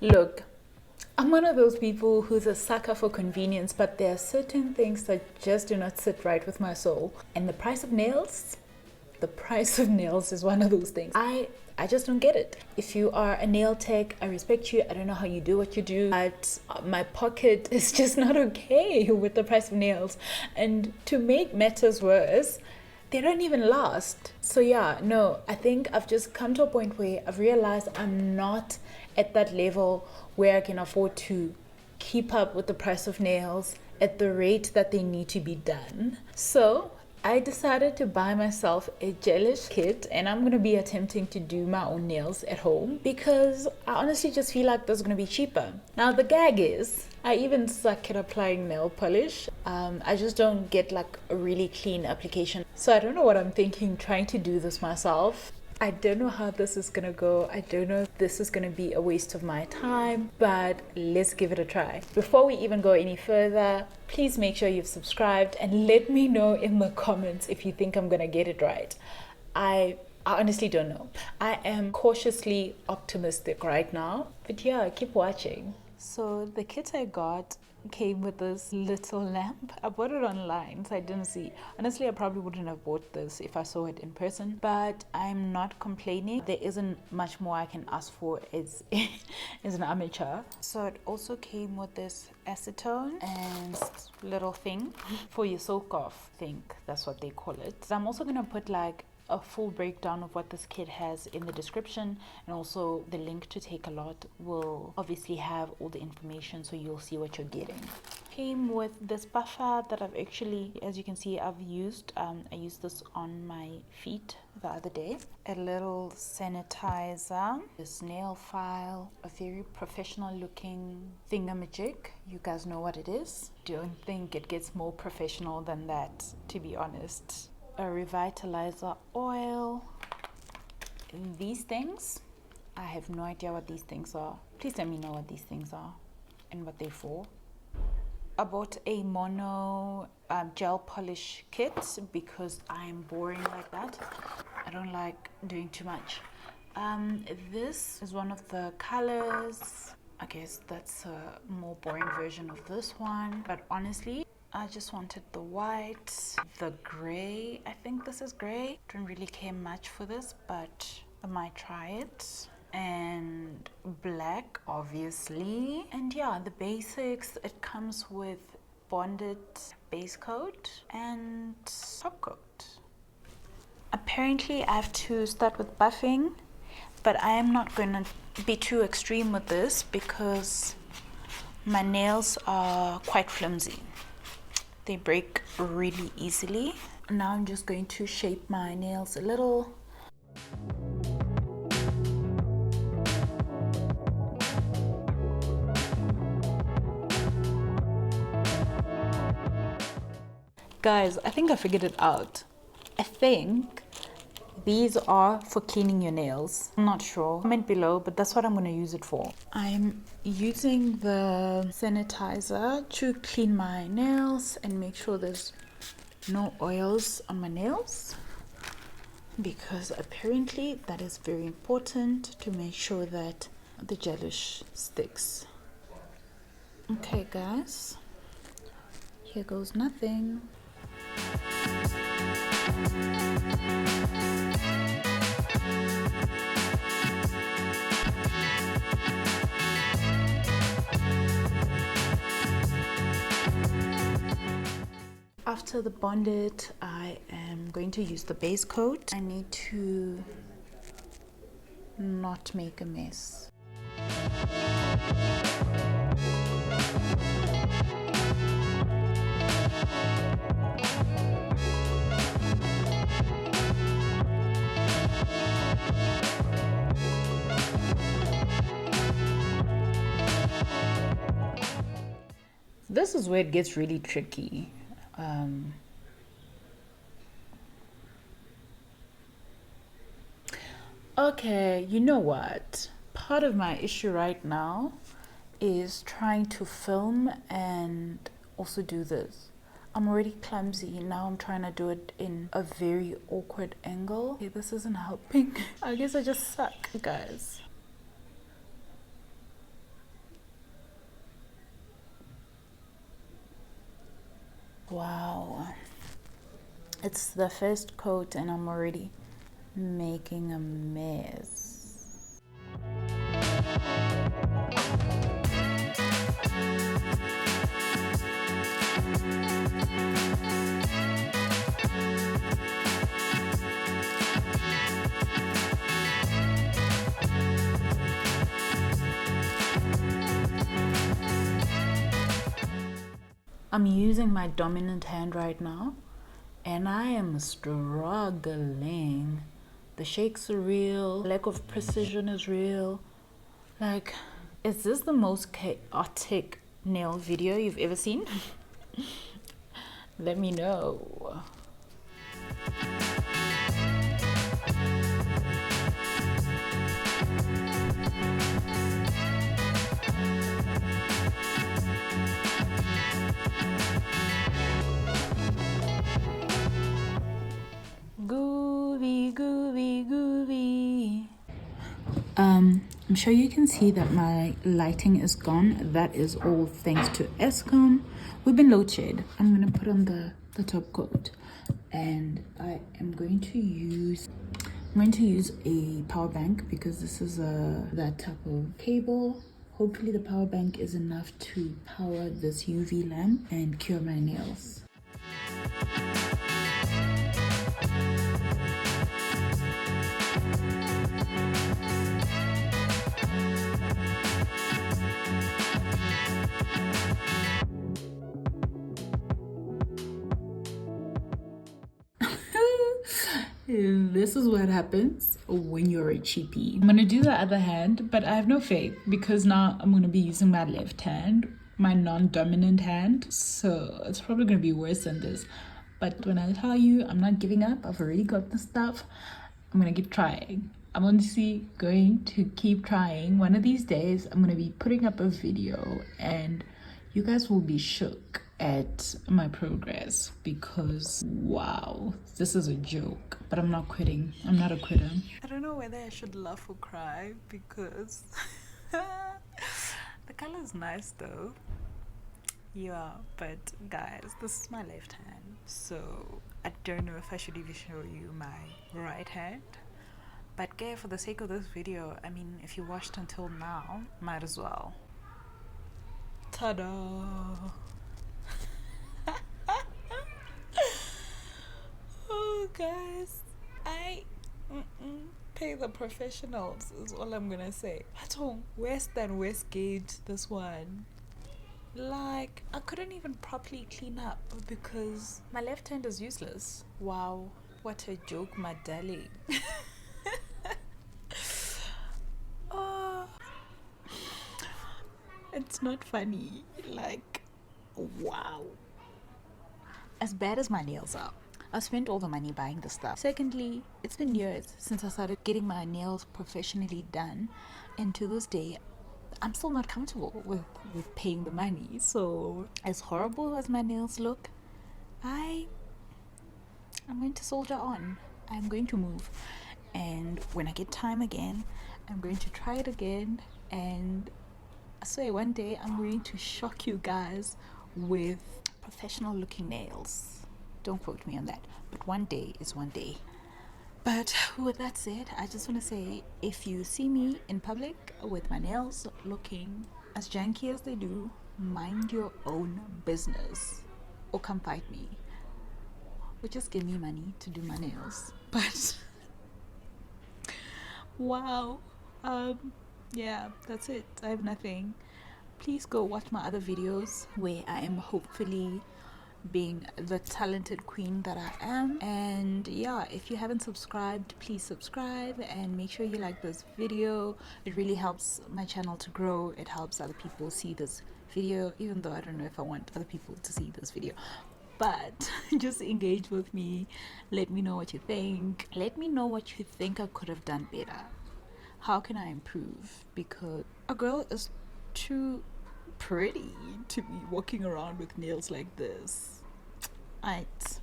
Look, I'm one of those people who's a sucker for convenience, but there are certain things that just do not sit right with my soul. And the price of nails is one of those things. I just don't get it. If you are a nail tech, I respect you. I don't know how you do what you do, but my pocket is just not okay with the price of nails. And to make matters worse, they don't even last. So yeah, no, I think I've just come to a point where I've realized I'm not at that level where I can afford to keep up with the price of nails at the rate that they need to be done. So I decided to buy myself a gelish kit, and I'm gonna be attempting to do my own nails at home because I honestly just feel like this is gonna be cheaper. Now the gag is, I even suck at applying nail polish. I just don't get like a really clean application. So I don't know what I'm thinking trying to do this myself. I don't know how this is gonna go. I don't know if this is gonna be a waste of my time, but let's give it a try. Before we even go any further, please make sure you've subscribed and let me know in the comments if you think I'm gonna get it right. I honestly don't know. I am cautiously optimistic right now, but yeah, keep watching. So the kit I got came with this little lamp. I bought it online, so I didn't see. Honestly, I probably wouldn't have bought this if I saw it in person, but I'm not complaining. There isn't much more I can ask for as, as an amateur. So it also came with this acetone and little thing for your soak off. I think that's what they call it. So I'm also gonna put like a full breakdown of what this kit has in the description, and also the link to Take a Lot will obviously have all the information, so you'll see what you're getting. Came with this buffer that I've actually, as you can see, I've used. I used this on my feet the other day. A little sanitizer, this nail file, a very professional looking thingamajig. You guys know what it is. Don't think it gets more professional than that, to be honest. A revitalizer oil. These things, I have no idea what these things are. Please let me know what these things are and what they're for. I bought a mono gel polish kit because I'm boring like that. I don't like doing too much. This is one of the colors. I guess that's a more boring version of this one, but honestly I just wanted the white, the gray. I think this is gray. Don't really care much for this, but I might try it. And black, obviously. And yeah, the basics. It comes with Bond-It base coat and top coat. Apparently I have to start with buffing, but I am not going to be too extreme with this because my nails are quite flimsy. They break really easily. Now I'm just going to shape my nails a little. Guys, I think I figured it out. I think these are for cleaning your nails. I'm not sure. Comment below, but that's what I'm going to use it for. I'm using the sanitizer to clean my nails and make sure there's no oils on my nails, because apparently that is very important to make sure that the gelish sticks. Okay guys, here goes nothing. After the Bond-It, I am going to use the base coat. I need to not make a mess. This is where it gets really tricky. Okay, you know what? Part of my issue right now is trying to film and also do this. I'm already clumsy. Now I'm trying to do it in a very awkward angle. Okay, this isn't helping. I guess I just suck, guys. It's the first coat and I'm already making a mess. I'm using my dominant hand right now and I am struggling. The shakes are real, lack of precision is real. Like, is this the most chaotic nail video you've ever seen? Let me know. Groovy. I'm sure you can see that my lighting is gone. That is all thanks to Acetone. We've been load shed. I'm gonna put on the top coat, and I am going to use a power bank because this is that type of cable. Hopefully the power bank is enough to power this UV lamp and cure my nails. This is what happens when you're a cheapie. I'm gonna do the other hand, but I have no faith because now I'm gonna be using my left hand, my non-dominant hand, so it's probably gonna be worse than this. But when I tell you I'm not giving up, I've already got the stuff, I'm gonna keep trying. I'm honestly going to keep trying. One of these days I'm gonna be putting up a video and you guys will be shook at my progress because wow, this is a joke. But I'm not quitting. I'm not a quitter. I don't know whether I should laugh or cry because the color is nice though. Yeah, but guys, this is my left hand, so I don't know if I should even show you my right hand. But okay, for the sake of this video, I mean, if you watched until now, might as well. Ta-da! Oh, guys, I pay the professionals is all I'm gonna say. Worse than West Gate, this one. Like, I couldn't even properly clean up because my left hand is useless. Wow, what a joke, my darling. Oh, it's not funny. Like, wow. As bad as my nails are, I spent all the money buying the stuff. Secondly, it's been years since I started getting my nails professionally done, and to this day I'm still not comfortable with paying the money. So as horrible as my nails look, I'm going to soldier on. I'm going to move, and when I get time again, I'm going to try it again, and I swear one day I'm going to shock you guys with professional looking nails. Don't quote me on that, but one day is one day. But with that said, I just want to say, if you see me in public with my nails looking as janky as they do, mind your own business, or come fight me, or just give me money to do my nails. But wow, yeah, that's it. I have nothing. Please go watch my other videos where I am hopefully being the talented queen that I am. And yeah, if you haven't subscribed, please subscribe and make sure you like this video. It really helps my channel to grow. It helps other people see this video, even though I don't know if I want other people to see this video. But just engage with me. Let me know what you think. Let me know what you think I could have done better. How can I improve? Because a girl is too pretty to be walking around with nails like this. Right.